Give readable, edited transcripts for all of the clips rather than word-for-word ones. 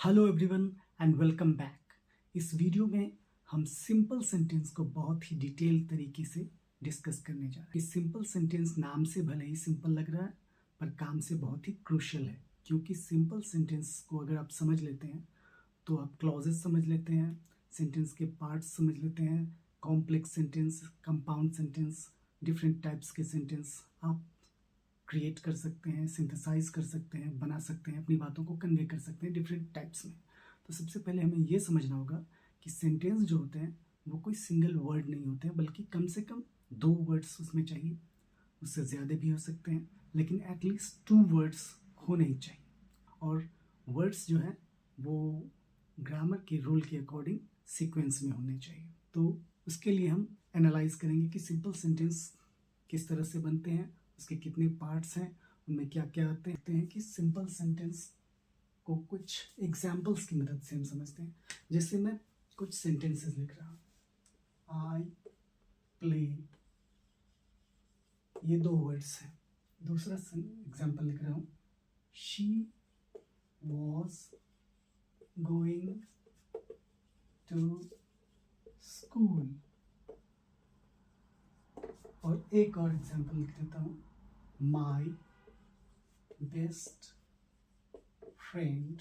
Hello everyone and welcome back. इस video में हम सिंपल सेंटेंस को बहुत ही डिटेल तरीके से डिस्कस करने जा रहे हैं। सिंपल सेंटेंस नाम से भले ही सिंपल लग रहा है पर काम से बहुत ही क्रूशियल है, क्योंकि सिंपल सेंटेंस को अगर आप समझ लेते हैं तो आप क्लॉजेस समझ लेते हैं, सेंटेंस के पार्ट्स समझ लेते हैं, complex sentence, compound sentence, different types के सेंटेंस आप क्रिएट कर सकते हैं, सिंथेसाइज कर सकते हैं, बना सकते हैं, अपनी बातों को कन्वे कर सकते हैं डिफरेंट टाइप्स में। तो सबसे पहले हमें ये समझना होगा कि सेंटेंस जो होते हैं वो कोई सिंगल वर्ड नहीं होते हैं, बल्कि कम से कम 2 वर्ड्स उसमें चाहिए। उससे ज़्यादा भी हो सकते हैं, लेकिन एटलीस्ट 2 वर्ड्स होने ही चाहिए। और वर्ड्स जो है वो ग्रामर के रूल के अकॉर्डिंग सीक्वेंस में होने चाहिए। तो उसके लिए हम एनालाइज करेंगे कि सिंपल सेंटेंस किस तरह से बनते हैं, उसके कितने पार्ट्स हैं, उनमें क्या क्या आते हैं कि सिंपल सेंटेंस को कुछ एग्जाम्पल्स की मदद से हम समझते हैं। जैसे मैं कुछ सेंटेंसेस लिख रहा हूँ, आई प्ले, ये 2 वर्ड्स हैं। दूसरा एग्जाम्पल लिख रहा हूँ, she was going to school. और एक और एग्जाम्पल लिख देता हूँ, my best friend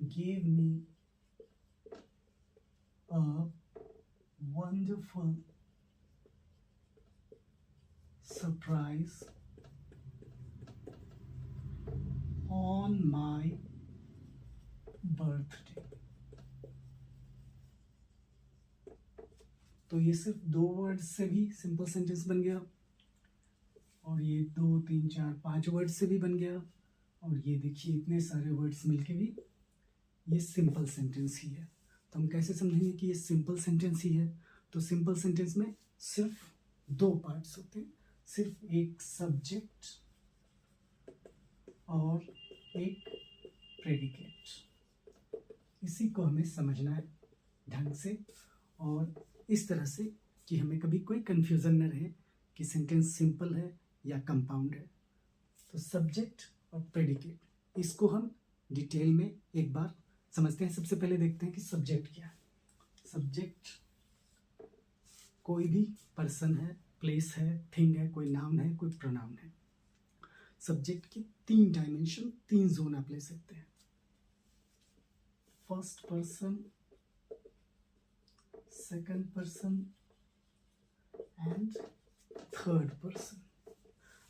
gave me a wonderful surprise on my birthday। तो ये सिर्फ 2 वर्ड से भी सिंपल सेंटेंस बन गया, और ये 2, 3, 4, 5 वर्ड से भी बन गया, और ये देखिए इतने सारे वर्ड्स मिलके भी ये सिंपल सेंटेंस ही है। तो हम कैसे समझेंगे कि ये सिंपल सेंटेंस ही है? तो सिंपल सेंटेंस में सिर्फ 2 पार्ट्स होते हैं, सिर्फ एक सब्जेक्ट और एक प्रेडिकेट। इसी को हमें समझना है ढंग से, और इस तरह से कि हमें कभी कोई कंफ्यूजन न रहे कि सेंटेंस सिंपल है या कंपाउंड है। तो सब्जेक्ट और प्रेडिकेट, इसको हम डिटेल में एक बार समझते हैं। सबसे पहले देखते हैं कि सब्जेक्ट क्या है। सब्जेक्ट कोई भी पर्सन है, प्लेस है, थिंग है, कोई नाउन है, कोई प्रोनाउन है। सब्जेक्ट की 3 डायमेंशन, 3 जोन आप ले सकते हैं, first person, second person and third person.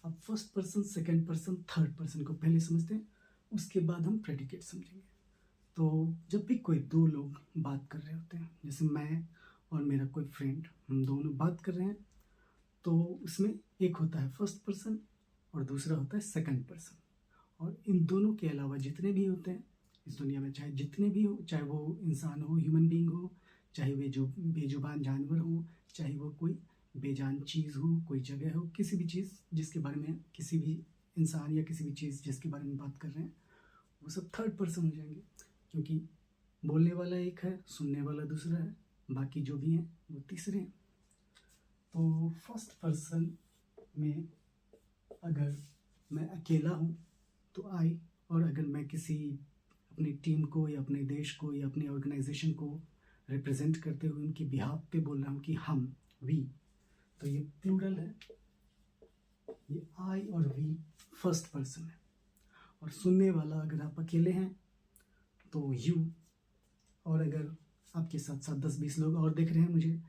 अब first person, second person, third person को पहले समझते हैं, उसके बाद हम प्रेडिकेट समझेंगे। तो जब भी कोई 2 लोग बात कर रहे होते हैं, जैसे मैं और मेरा कोई फ्रेंड, हम दोनों बात कर रहे हैं, तो उसमें एक होता है फर्स्ट पर्सन और दूसरा होता है सेकंड पर्सन। और इन दोनों के अलावा जितने भी होते हैं इस दुनिया में, चाहे जितने भी हो, चाहे वो इंसान हो, ह्यूमन बीइंग हो, चाहे वे जो बेजुबान जानवर हो, चाहे वो कोई बेजान चीज़ हो, कोई जगह हो, किसी भी चीज़ जिसके बारे में, किसी भी इंसान या किसी भी चीज़ जिसके बारे में बात कर रहे हैं, वो सब थर्ड पर्सन हो जाएंगे, क्योंकि बोलने वाला एक है, सुनने वाला दूसरा है, बाकी जो भी हैं वो तीसरे हैं। तो फर्स्ट पर्सन में अगर मैं अकेला हूँ तो आई, और अगर मैं किसी अपनी टीम को या अपने देश को या अपनी ऑर्गेनाइजेशन को रिप्रेजेंट करते हुए उनकी बिहाफ पे बोल रहा हूँ कि हम, वी, तो ये प्लूरल है, ये आई और वी फर्स्ट पर्सन है। और सुनने वाला अगर आप अकेले हैं तो यू, और अगर आपके साथ साथ 10-20 लोग और देख रहे हैं मुझे,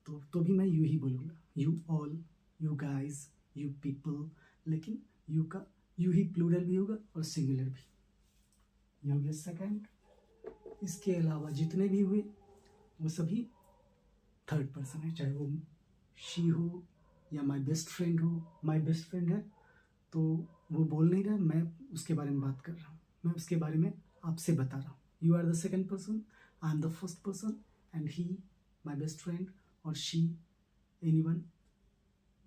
तो भी मैं यू ही बोलूँगा, you all, you guys, you people. लेकिन यू का यू ही प्लूरल भी होगा और सिंगुलर भी। ये हो गया सेकंड। इसके अलावा जितने भी हुए वो सभी थर्ड पर्सन है, चाहे वो शी हो या माई बेस्ट फ्रेंड हो। माई बेस्ट फ्रेंड है तो वो बोल नहीं रहा, मैं उसके बारे में बात कर रहा हूँ, मैं उसके बारे में आपसे बता रहा हूँ। You are the second person, I am the first person, and he, my best friend, और she, anyone,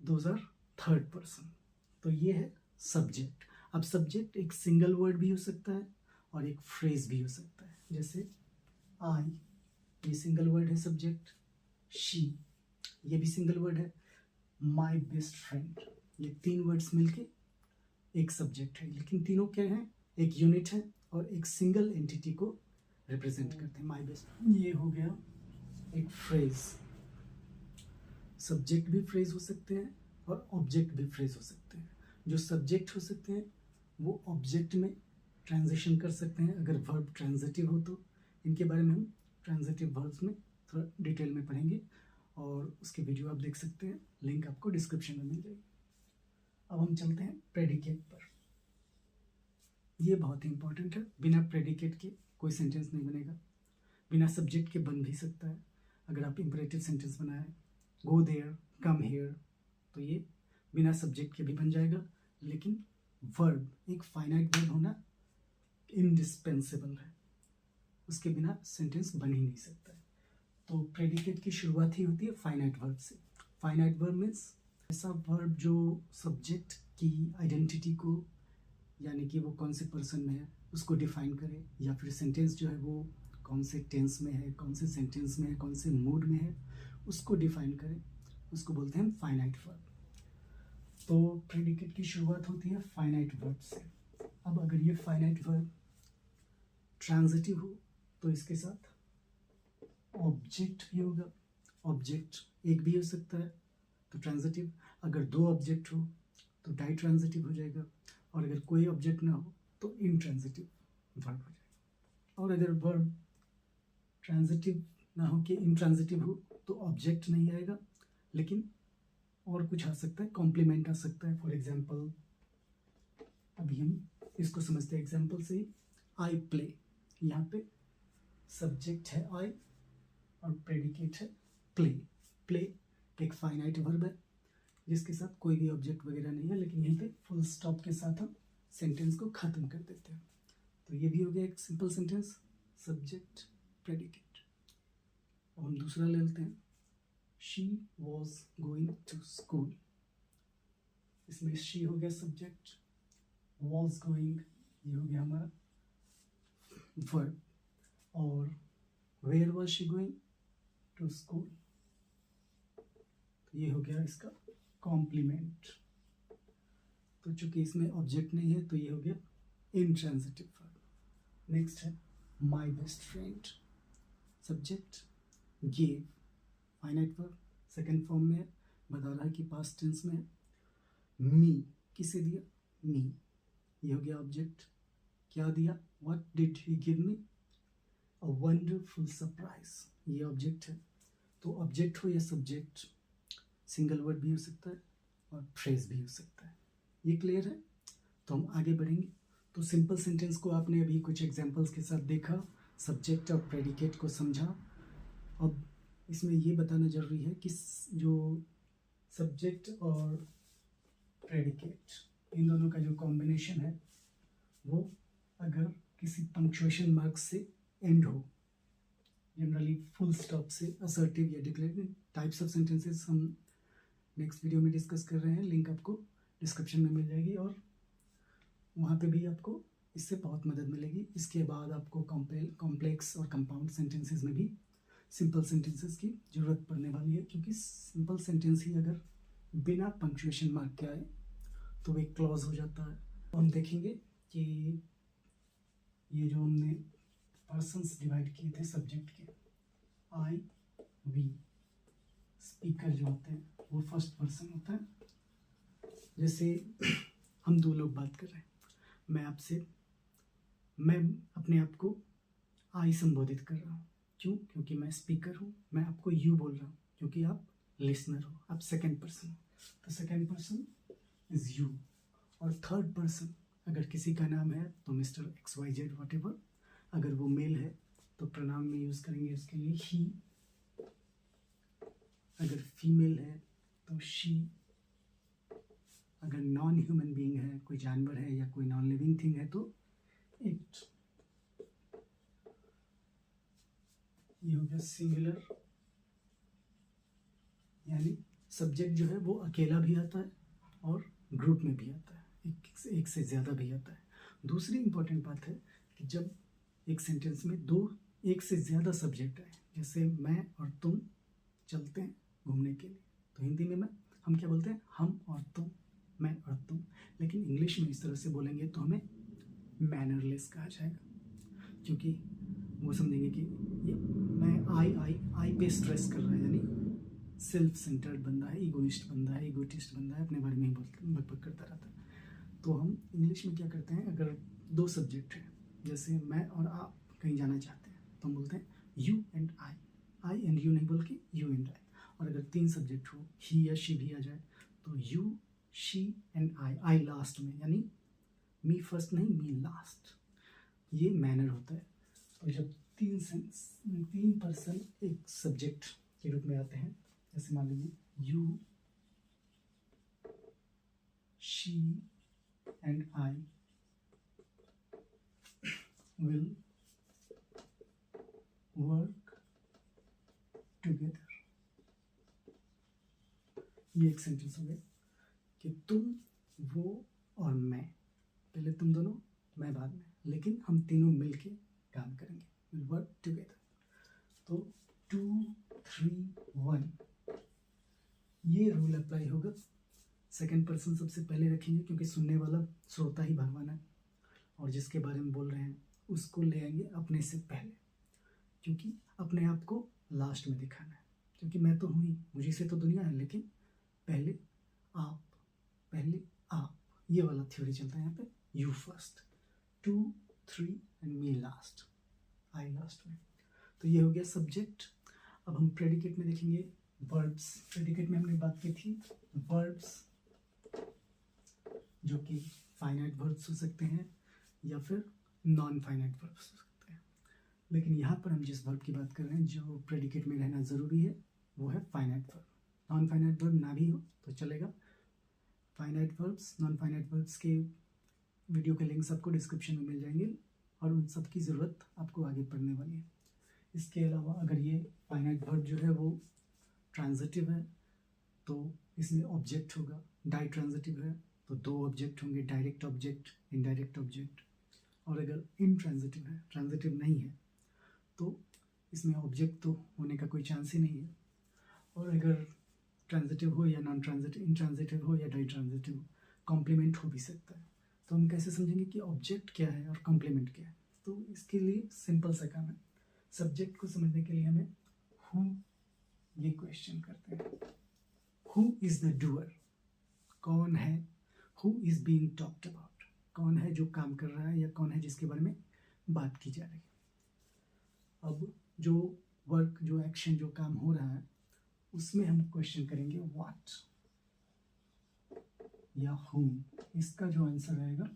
those are third person. तो ये है सब्जेक्ट। अब सब्जेक्ट एक सिंगल वर्ड भी हो सकता है और एक फ्रेज भी हो सकता है। जैसे आई, ये सिंगल वर्ड है सब्जेक्ट, शी, ये भी सिंगल वर्ड है, माई बेस्ट फ्रेंड, ये 3 वर्ड्स मिलके एक सब्जेक्ट है। लेकिन तीनों क्या हैं? एक यूनिट है, और एक सिंगल एंटिटी को रिप्रेजेंट करते हैं। माई बेस्ट, ये हो गया एक फ्रेज। सब्जेक्ट भी फ्रेज हो सकते हैं और ऑब्जेक्ट भी फ्रेज हो सकते हैं। जो सब्जेक्ट हो सकते हैं वो ऑब्जेक्ट में ट्रांजिशन कर सकते हैं अगर वर्ब ट्रांजिटिव हो तो। इनके बारे में हम ट्रांजिटिव वर्ब्स में थोड़ा डिटेल में पढ़ेंगे और उसकी वीडियो आप देख सकते हैं, लिंक आपको डिस्क्रिप्शन में मिल जाएगी। अब हम चलते हैं प्रेडिकेट पर। ये बहुत ही इंपॉर्टेंट है। बिना प्रेडिकेट के कोई सेंटेंस नहीं बनेगा। बिना सब्जेक्ट के बन भी सकता है। अगर आप इंपरेटिव सेंटेंस बनाए, गो देयर, कम हियर, तो ये बिना सब्जेक्ट के भी बन जाएगा। लेकिन वर्ब, एक फाइनाइट वर्ब होना इंडिस्पेंसेबल है, उसके बिना सेंटेंस बन ही नहीं सकता है। तो प्रेडिकेट की शुरुआत ही होती है फाइनाइट वर्ब से। फाइनाइट वर्ब मीन्स ऐसा वर्ब जो सब्जेक्ट की आइडेंटिटी को, यानी कि वो कौन से पर्सन में है उसको डिफाइन करे, या फिर सेंटेंस जो है वो कौन से टेंस में है, कौन से सेंटेंस में है, कौन से मूड में है, उसको डिफाइन करे, उसको बोलते हैं फाइनाइट वर्ब। तो प्रेडिकेट की शुरुआत होती है फाइनाइट वर्ब से। अब अगर ये फाइनाइट वर्ब ट्रांजिटिव हो तो इसके साथ ऑब्जेक्ट भी होगा। ऑब्जेक्ट एक भी हो सकता है तो ट्रांजिटिव, अगर दो ऑब्जेक्ट हो तो डाई ट्रांजिटिव हो जाएगा, और अगर कोई ऑब्जेक्ट ना हो तो इंट्रांजिटिव वर्ब हो जाएगा। और अगर वर्ब ट्रांजिटिव ना हो कि इंट्रांजिटिव हो तो ऑब्जेक्ट नहीं आएगा, लेकिन और कुछ आ सकता है, कॉम्प्लीमेंट आ सकता है। फॉर एग्जाम्पल अभी हम इसको समझते हैं एग्जाम्पल से ही। आई प्ले, यहाँ पे सब्जेक्ट है आई और प्रेडिकेट है प्ले। प्ले एक फाइनाइट वर्ब है जिसके साथ कोई भी ऑब्जेक्ट वगैरह नहीं है, लेकिन यहीं पे फुल स्टॉप के साथ हम सेंटेंस को ख़त्म कर देते हैं। तो ये भी हो गया एक सिंपल सेंटेंस, सब्जेक्ट प्रेडिकेट। अब हम दूसरा ले लेते हैं, she was going to school. इसमें शी हो गया सब्जेक्ट, वॉज गोइंग ये हो गया हमारा वर्ब, और where was she going to school, तो ये हो गया इसका कॉम्प्लीमेंट। तो चूंकि इसमें ऑब्जेक्ट नहीं है तो ये हो गया इंट्रांजिटिव वर्ब। नेक्स्ट है माई best friend, subject gave, finite verb second form में है, बता रहा है कि पास्ट टेंस में है। मी किसे दिया, मी, ये हो गया ऑब्जेक्ट। क्या दिया, what did he give me, a wonderful surprise, ये ऑब्जेक्ट है। तो ऑब्जेक्ट हो या सब्जेक्ट, सिंगल वर्ड भी हो सकता है और फ्रेज भी हो सकता है। ये क्लियर है? तो हम आगे बढ़ेंगे। तो सिंपल सेंटेंस को आपने अभी कुछ एग्जांपल्स के साथ देखा, सब्जेक्ट और प्रेडिकेट को समझा। अब इसमें ये बताना जरूरी है कि जो सब्जेक्ट और प्रेडिकेट इन दोनों का जो कॉम्बिनेशन है वो अगर किसी पंक्चुएशन मार्क से एंड हो, जनरली फुल स्टॉप से, असर्टिव या डिक्लेरेटिव टाइप्स ऑफ सेंटेंसेस हम नेक्स्ट वीडियो में डिस्कस कर रहे हैं, लिंक आपको डिस्क्रिप्शन में मिल जाएगी और वहाँ पे भी आपको इससे बहुत मदद मिलेगी। इसके बाद आपको कॉम्प्लेक्स और कंपाउंड सेंटेंसेस में भी सिंपल सेंटेंसेस की ज़रूरत पड़ने वाली है, क्योंकि सिंपल सेंटेंस ही अगर बिना पंक्चुएशन मार्क के आए तो वो एक क्लॉज हो जाता है। तो हम देखेंगे कि ये जो हमने पर्सन्स डिवाइड किए थे सब्जेक्ट के, आई वी, स्पीकर जो होते हैं वो फर्स्ट पर्सन होता है। जैसे हम दो लोग बात कर रहे हैं, मैं अपने आप को आई संबोधित कर रहा हूँ। क्यों? क्योंकि मैं स्पीकर हूँ। मैं आपको यू बोल रहा हूँ क्योंकि आप लिसनर हो, आप सेकंड पर्सन हो। तो सेकंड पर्सन इज यू। और थर्ड पर्सन अगर किसी का नाम है तो mister X Y Z whatever, अगर वो मेल है तो प्रनाम में यूज़ करेंगे उसके लिए ही, अगर फीमेल है तो शी, अगर नॉन ह्यूमन बीइंग है, कोई जानवर है या कोई नॉन लिविंग थिंग है तो इट। ये हो गया सिंगुलर, यानी सब्जेक्ट जो है वो अकेला भी आता है और ग्रुप में भी आता है, एक से ज़्यादा भी आता है। दूसरी इंपॉर्टेंट बात है कि जब एक सेंटेंस में एक से ज़्यादा सब्जेक्ट आए, जैसे मैं और तुम चलते हैं घूमने के लिए, तो हिंदी में हम क्या बोलते हैं, हम और तुम, मैं और तुम। लेकिन इंग्लिश में इस तरह से बोलेंगे तो हमें मैनरलेस कहा जाएगा, क्योंकि वो समझेंगे कि ये मैं आई पे स्ट्रेस कर रहा है, यानी सेल्फ सेंटर्ड बंदा है, ईगोइस्ट बंदा है, ईगोटिस्ट बंदा है, अपने बारे में ही बकबक करता रहता है। तो हम इंग्लिश में क्या करते हैं, अगर दो सब्जेक्ट है, जैसे मैं और आप कहीं जाना चाहते हैं तो हम बोलते हैं you and I and you नहीं बोल के यू एंड आई। और अगर तीन सब्जेक्ट हो, ही या शी भी आ जाए, तो you, she and I last में, यानी मी फर्स्ट नहीं, मी लास्ट। ये मैनर होता है। तो जब तीन पर्सन एक सब्जेक्ट के रूप में आते हैं, जैसे मान लीजिए you, she and I will work together, ये एक सेंटेंस हो गया कि तुम, वो और मैं, पहले तुम दोनों, मैं बाद में, लेकिन हम तीनों मिलके काम करेंगे, विल वर्क टुगेदर। तो 2, 3, 1 ये रूल अप्लाई होगा। सेकंड पर्सन सबसे पहले रखेंगे, क्योंकि सुनने वाला श्रोता ही भगवान है, और जिसके बारे में बोल रहे हैं उसको ले आएंगे अपने से पहले, क्योंकि अपने आप को लास्ट में दिखाना है, क्योंकि मैं तो हूँ ही, मुझे से तो दुनिया है, लेकिन पहले आप, ये वाला थ्योरी चलता है यहाँ पे, you first, 2, 3 and me last, I last में। तो ये हो गया सब्जेक्ट। अब हम प्रेडिकेट में देखेंगे वर्ब्स। प्रेडिकेट में हमने बात की थी वर्ब्स, जो कि फाइनाइट वर्ब्स हो सकते हैं या फिर नॉन फाइनाइट वर्ब्स हो सकते हैं, लेकिन यहाँ पर हम जिस वर्ब की बात कर रहे हैं जो प्रेडिकेट में रहना ज़रूरी है वो है finite verb. Non finite verb ना भी हो तो चलेगा। Finite verbs, non finite verbs के वीडियो के लिंक्स आपको डिस्क्रिप्शन में मिल जाएंगे, और उन सब की ज़रूरत आपको आगे पढ़ने वाली है। इसके अलावा अगर ये फाइनाइट वर्ब जो है वो ट्रांजिटिव है तो इसमें ऑब्जेक्ट होगा, डाई ट्रांजिटिव है तो दो ऑब्जेक्ट होंगे, डायरेक्ट ऑब्जेक्ट, इनडायरेक्ट ऑब्जेक्ट। और अगर इंट्रांजिटिव है, ट्रांजिटिव नहीं है, तो इसमें ऑब्जेक्ट तो होने का कोई चांस ही नहीं है। और अगर ट्रांजिटिव हो या नॉन ट्रांजिटिव, इंट्रांजिटिव हो या डाई ट्रांजिटिव हो, कॉम्प्लीमेंट हो भी सकता है। तो हम कैसे समझेंगे कि ऑब्जेक्ट क्या है और कॉम्प्लीमेंट क्या है? तो इसके लिए सिंपल सा काम है। सब्जेक्ट को समझने के लिए हमें हु ये क्वेश्चन करते हैं, हु इज द डूअर, कौन है, who is being talked about, कौन है जो काम कर रहा है या कौन है जिसके बारे में बात की जा रही है। अब जो वर्क, जो एक्शन, जो काम हो रहा है उसमें हम क्वेश्चन करेंगे व्हाट या whom। इसका जो आंसर आएगा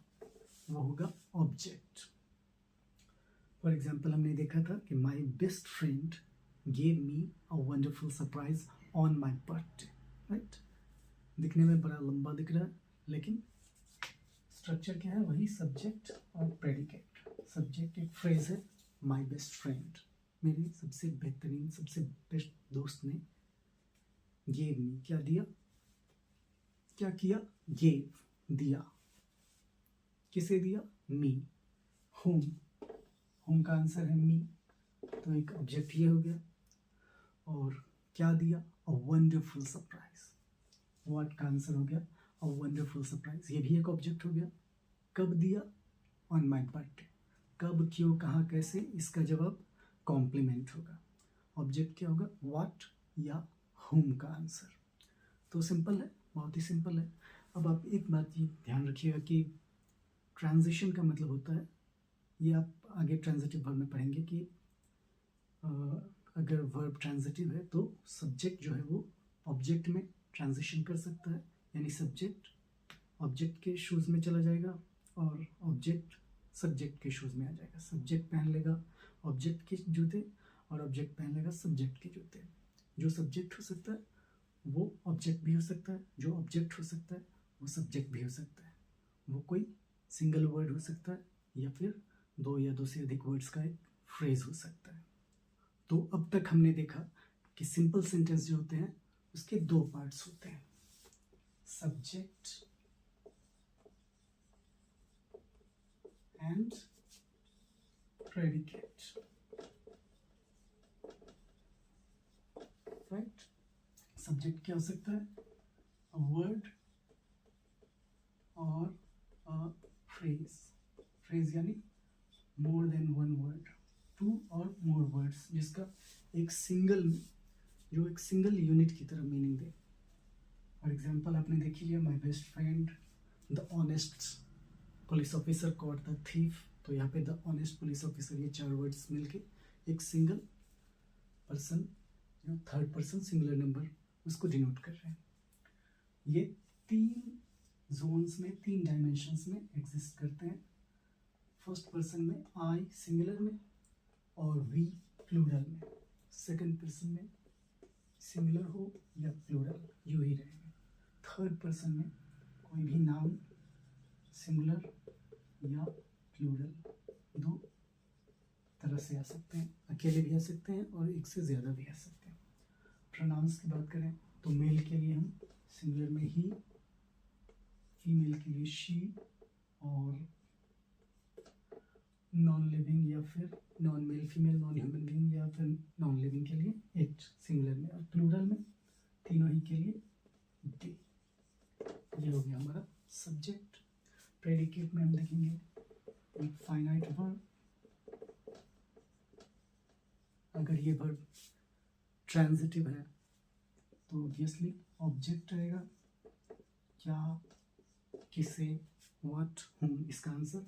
वो होगा ऑब्जेक्ट। फॉर एग्जाम्पल हमने देखा था कि माई best friend gave me a wonderful surprise on my birthday, right. दिखने में बड़ा लंबा दिख रहा है, लेकिन स्ट्रक्चर क्या है, वही सब्जेक्ट और प्रेडिकेट। सब्जेक्ट एक फ्रेज है, माई बेस्ट फ्रेंड, मेरी सबसे बेहतरीन, सबसे बेस्ट दोस्त ने गेव मी, क्या दिया, क्या किया, गेव, दिया, किसे दिया, मी। होम का आंसर है मी, तो एक ऑब्जेक्ट ये हो गया। और क्या दिया, अ वंडरफुल सरप्राइज, व्हाट का आंसर हो गया अ वंडरफुल सरप्राइज, ये भी एक ऑब्जेक्ट हो गया। कब दिया, ऑन माई बर्थडे, कब, क्यों, कहाँ, कैसे, इसका जवाब कॉम्प्लीमेंट होगा। ऑब्जेक्ट क्या होगा, व्हाट या होम का आंसर। तो सिंपल है, बहुत ही सिंपल है। अब आप एक बात ये ध्यान रखिएगा कि ट्रांजिशन का मतलब होता है, ये आप आगे ट्रांजिटिव वर्ब में पढ़ेंगे कि अगर वर्ब ट्रांजिटिव है तो सब्जेक्ट जो है वो ऑब्जेक्ट में ट्रांजिशन कर सकता है, यानी सब्जेक्ट ऑब्जेक्ट के शूज़ में चला जाएगा और ऑब्जेक्ट सब्जेक्ट के शूज़ में आ जाएगा। सब्जेक्ट पहन लेगा ऑब्जेक्ट के जूते और ऑब्जेक्ट पहन लेगा सब्जेक्ट के जूते। जो सब्जेक्ट हो सकता है वो ऑब्जेक्ट भी हो सकता है, जो ऑब्जेक्ट हो सकता है वो सब्जेक्ट भी हो सकता है। वो कोई सिंगल वर्ड हो सकता है या फिर दो या दो से अधिक वर्ड्स का एक फ्रेज हो सकता है। तो अब तक हमने देखा कि सिंपल सेंटेंस जो होते हैं उसके दो पार्ट्स होते हैं, subject and predicate, right. Subject क्या हो सकता है, अ वर्ड और अ फ्रेज। फ्रेज यानी more than one word, two और मोर वर्ड्स, जिसका एक सिंगल यूनिट की तरह मीनिंग दे। फॉर एग्जाम्पल आपने देखी है माई best friend the honest police officer caught the thief, तो यहाँ पे द ऑनेस्ट पुलिस ऑफिसर, ये 4 वर्ड्स मिलके एक सिंगल पर्सन, जो थर्ड पर्सन सिंगुलर नंबर, उसको डिनोट कर रहे हैं। ये 3 जोन्स में, 3 डायमेंशंस में एग्जिस्ट करते हैं। फर्स्ट पर्सन में आई सिंगुलर में और वी प्लूरल में, सेकंड पर्सन में सिंगुलर हो या प्लूरल यू ही रहेंगे। थर्ड पर्सन में कोई भी नाउन सिंगुलर या प्लूरल, 2 तरह से आ सकते हैं, अकेले भी आ सकते हैं और एक से ज़्यादा भी आ सकते हैं। प्रोनाउंस की बात करें तो मेल के लिए हम सिंगुलर में ही, फीमेल के लिए शी, और नॉन लिविंग या फिर non male female, non human being या फिर नॉन लिविंग के लिए इट सिंगुलर में, और प्लूरल में तीनों ही के लिए दे। ये हो गया हमारा सब्जेक्ट। प्रेडिकेट में हम देखेंगे एक फाइनाइट वर्ब, अगर ये वर्ब ट्रांजिटिव है तो ऑब्वियसली ऑब्जेक्ट रहेगा, क्या, किसे, व्हाट, whom, इसका आंसर।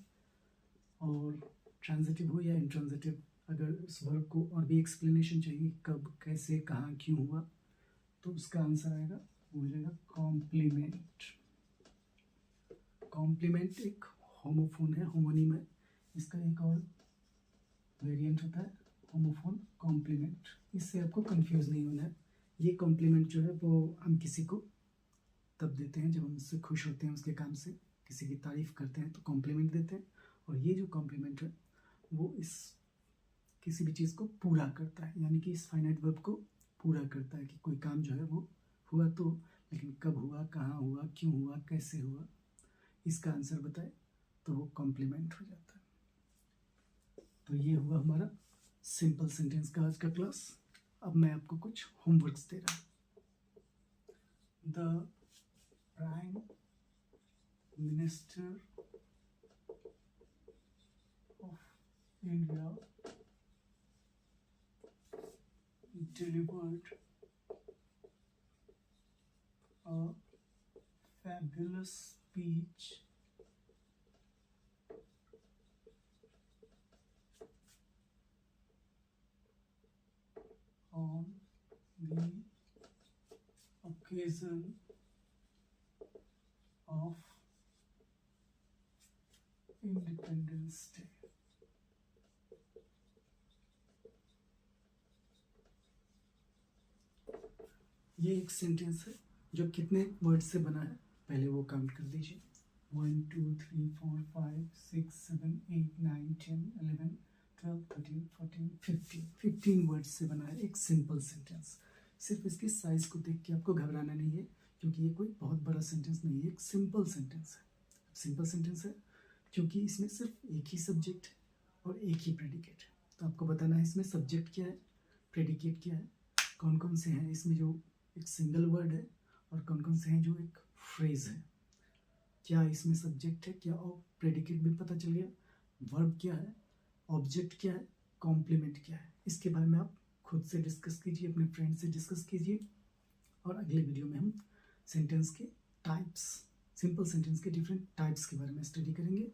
और ट्रांजिटिव हो या इंट्रांजिटिव, अगर इस वर्ब को और भी एक्सप्लेनेशन चाहिए, कब, कैसे, कहाँ, क्यों हुआ, तो उसका आंसर आएगा, वो हो जाएगा कॉम्प्लीमेंट। कॉम्प्लीमेंट एक होमोफोन है, होमोनिम है, इसका एक और वेरिएंट होता है होमोफोन कॉम्प्लीमेंट। इससे आपको कंफ्यूज नहीं होना है। ये कॉम्प्लीमेंट जो है वो हम किसी को तब देते हैं जब हम उससे खुश होते हैं, उसके काम से, किसी की तारीफ करते हैं तो कॉम्प्लीमेंट देते हैं। और ये जो कॉम्प्लीमेंट है वो इस किसी भी चीज़ को पूरा करता है, यानी कि इस फाइनाइट वर्ब को पूरा करता है कि कोई काम जो है वो हुआ तो, लेकिन कब हुआ, कहाँ हुआ, क्यों हुआ, कैसे हुआ, इसका आंसर बताए तो वो कॉम्प्लीमेंट हो जाता है। तो ये हुआ हमारा सिंपल सेंटेंस का आज का क्लास। अब मैं आपको कुछ होमवर्क्स दे रहा हूँ। The prime minister of India delivered a fabulous speech on the occasion of Independence Day. ये एक सेंटेंस है जो कितने वर्ड से बना है पहले वो काउंट कर दीजिए। 1 2 3 4 5 6 7 8 9 10 11 12 13 14 15 वर्ड्स से बना है एक सिंपल सेंटेंस। सिर्फ इसकी साइज को देख के आपको घबराना नहीं है, क्योंकि ये कोई बहुत बड़ा सेंटेंस नहीं है, एक सिंपल सेंटेंस है। सिंपल सेंटेंस है क्योंकि इसमें सिर्फ एक ही सब्जेक्ट है और एक ही प्रेडिकेट है। तो आपको बताना है इसमें सब्जेक्ट क्या है, प्रेडिकेट क्या है, कौन कौन से हैं इसमें जो एक सिंगल वर्ड है, और कौन कौन से हैं जो एक फ्रेज है। क्या इसमें सब्जेक्ट है, क्या और प्रेडिकेट भी पता चल गया, वर्ब क्या है, ऑब्जेक्ट क्या है, कॉम्प्लीमेंट क्या है। इसके बारे में आप खुद से डिस्कस कीजिए, अपने फ्रेंड से डिस्कस कीजिए, और अगले वीडियो में हम सेंटेंस के टाइप्स, सिंपल सेंटेंस के डिफरेंट टाइप्स के बारे में स्टडी करेंगे।